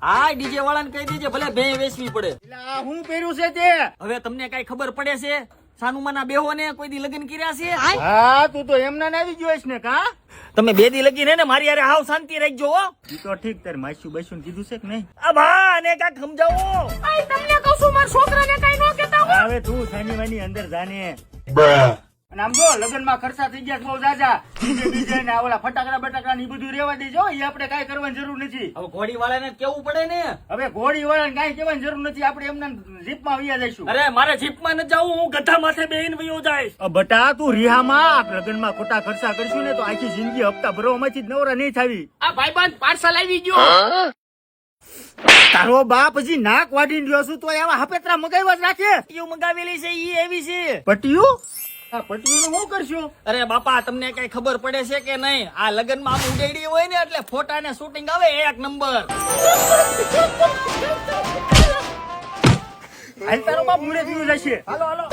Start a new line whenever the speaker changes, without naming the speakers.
હા ડીજે વાળાને કહી દેજે ભલે ભે વેચવી પડે.
એટલે આ હું પહેર્યું છે તે?
હવે તમને કઈ ખબર પડે છે? સાનુમાના બેહો ને કોઈ દી લગ્ન કર્યા છે?
હા તું તો એમના ને આવી ગયો ને કા?
તમે બે દી લગી ને મારી યારે હાવ શાંતિ રાખજો હો.
ઈ તો ઠીક, તારે માસ્યું બાસ્યું કીધું છે કે નહીં?
આ ભા ને કાક સમજાવો.
આઈ તમને કહું છું મારા છોકરાને કઈ ન કહેતા હો.
હવે તું સાની વાની અંદર જાને. અને આમ જો લગ્નમાં ખર્ચા થઈ ગયા બહુ જાજા. ડીજે ને આ ઓલા ફટાકડા બટાકડા ને ઈ બધું રેવા દેજો. ઈ આપણે કાઈ કરવાની જરૂર નથી.
હવે ઘોડી વાળાને કેવું પડે ને.
હવે ઘોડી વાળાને કાઈ કહેવાની જરૂર નથી. આપણે એમના જીપમાં વયા જઈશું.
અરે મારે જીપમાં ન જાવું, હું ગધા માથે બેહીને વયો જાઈશ.
બટા તું રિહામાં લગ્નમાં ખોટા ખર્ચા કરશું ને તો આખી જિંદગી હપ્તા ભરવામાંથી જ નવરા નહીં થાવી.
આ ભાઈબંધ પાર્સલ આવી ગયો.
તારો બાપ હજી નાક વાઢીને રહ્યો છું તો આવા હપેતરા મગાવ્યા જ રાખે.
પટ્ટીઓ મંગાવેલી છે ઈ એવી છે.
પટિયું? આ પટિયું શું કરશું?
અરે બાપા તમને કઈ ખબર પડે છે કે નહીં? આ લગ્નમાં આમ ઉડેડી હોય ને એટલે ફોટા ને શૂટિંગ આવે એક નંબર.
હાલ તારો બાપ મુડે પીવું જશે.
હાલો હાલો